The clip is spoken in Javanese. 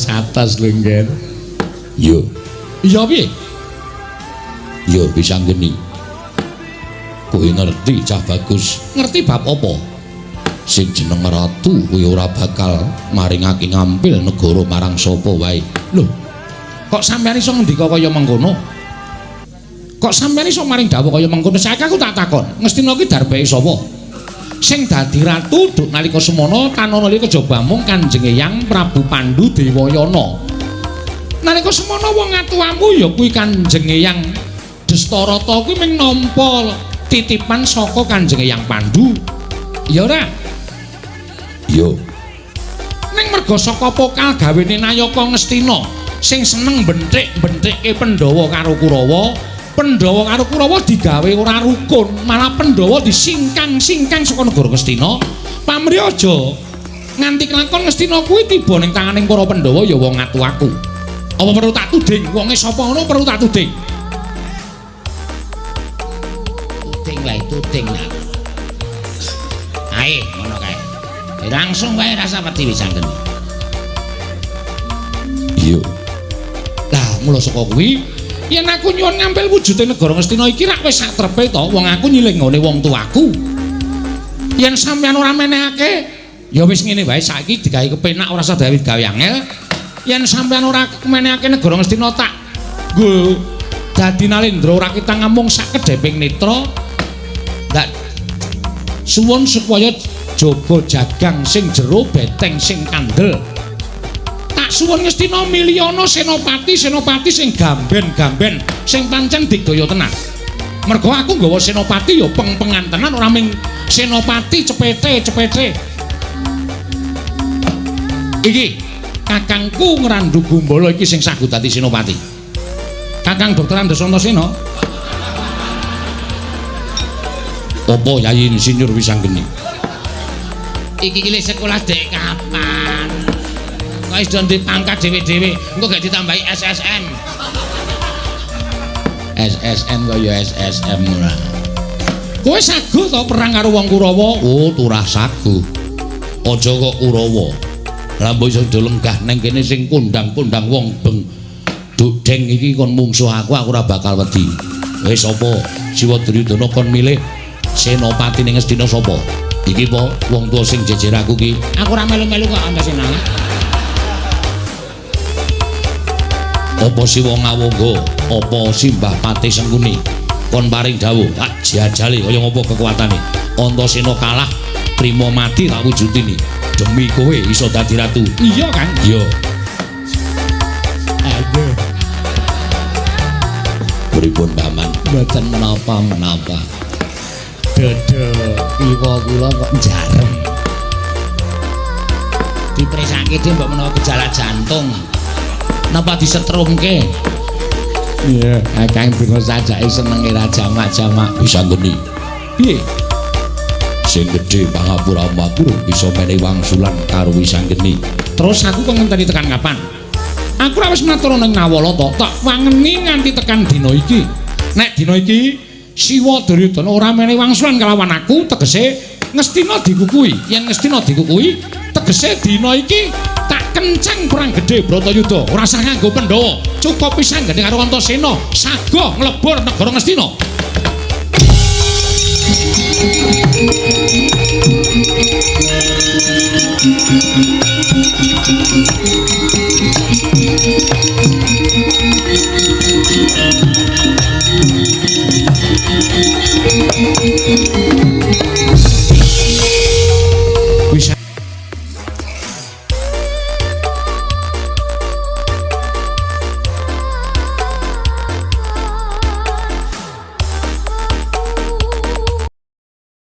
atas lengger. Yo. Iya piye? Yo bisa geni. Kowe ngerti cah bagus. Ngerti bab apa? Sing jeneng ratu kuwi ora bakal maringake ngampil negara marang sapa wae. Lho. Kok sampeyan iso ngendika kaya mengkono? Kok sampeyan iso maring dawuh kaya mengkono? Saiki aku tak takon, Ngastina ki darbeke sapa? Sing dadi ratu duk nalika semana tanana nalika Kejabamung Kanjeng Eyang Prabu Pandhu Dewayana. Nalika semana wong atuwamu ya kuwi Kanjeng Eyang Destarata kuwi mung nampa titipan saka Kanjeng Eyang Pandhu. Ya ora? Yo. Ning merga saka pokal gawene Nayaka Ngastina sing seneng benthik-benthike Pandhawa karo Kurawa. Pandhawa karo Kurawa digawe ora rukun, malah Pandhawa disingkang-singkang saka negara Ngastina. Pamrih aja nganti kelakon Ngastina kuwi tiba ning tanganing para Pandhawa ya wong atuwaku. Apa perlu tak tuding? Wonge sapa ngono perlu tak tuding? Tuding lah, tuding lah. Ae, ngono kae. Langsung wae rasa wedi wis anggen. Iya. Lah, mula saka kuwi, yen aku nyuwun ngambil wujude negara Ngastina iki rak wis satrepe to, wong aku nyilinggone wong tuaku. Yen sampeyan ora menehake, ya wis ngene wae saiki digawe kepenak ora usah gawe angel. Yen sampeyan ora menehake negara Ngastina tak nggo dadi nalendra ora kita ngamung sak kedheping netra. Ndak suwun supaya jaga jagang sing jero beteng sing kandel. Tak suwun Ngastina milyana senopati sing gamben-gamben sing pancen digaya tenan. Mergo aku nggawa senopati ya peng-pengan tenan ora ming senopati cepete. Iki kakangku Ngrandu Gumbala iki sing sagut dadi senopati. Kakang Dr. Andes Antasena. Apa Yayi Insinyur Wisanggeni? Iki ki sekolah dek kapan? Kok wis do dipangkat dhewe-dhewe, engko gak ditambahi SSM. SSN kok ya SSM ora. Kowe sagu to perang karo wong Kurawa? Oh, turah sagu. Aja kok Kurawa. Lah mbok iso do lenggah nang kene sing kondang-kondang wong beng dudeng iki kon mungsuh aku ora bakal wedi. Wis sapa? Siwa Duryudana kon milih senopati ning Ngastina sapa? Iki po wong tuwa sing jejer aku ki. Aku ora melu-melu kok Antasena. Apa Siwa Ngawangga, apa Simbah Pati Sengkuni kon paring dawuh, tak jajali kaya ngapa kekuatane. Antasena kalah, trima mati tak wujudini. Demi kowe iso dadi ratu. Iya kan? Iya. Aduh. Pripun Paman? Mboten menapa-menapa. Dodo kiwa kula kok jarem. Dipresake dhe mbok menawa gejala jantung. Napa disetrumke? Iya, Kakang Bima sajake senenge ra jamak-jamak bisa ngeni. Piye? Sing gedhe pangapura makruh bisa menehi wangsulan karo Wisanggeni. Terus aku kok ngenteni tekan kapan? Aku ora wis matur ning Nawala to, tak wangeni nganti tekan dina iki. Nek dina iki Siwa Duryudana ora menehi wangsulan kalawan aku, tegese Ngastina dikukuhi. Yen Ngastina dikukuhi, tegese dina iki tak kencang perang gedhe Bratayuda. Ora usah nganggo Pandhawa, cukup Wisanggeni karo Antasena sago nglebur negara Ngastina.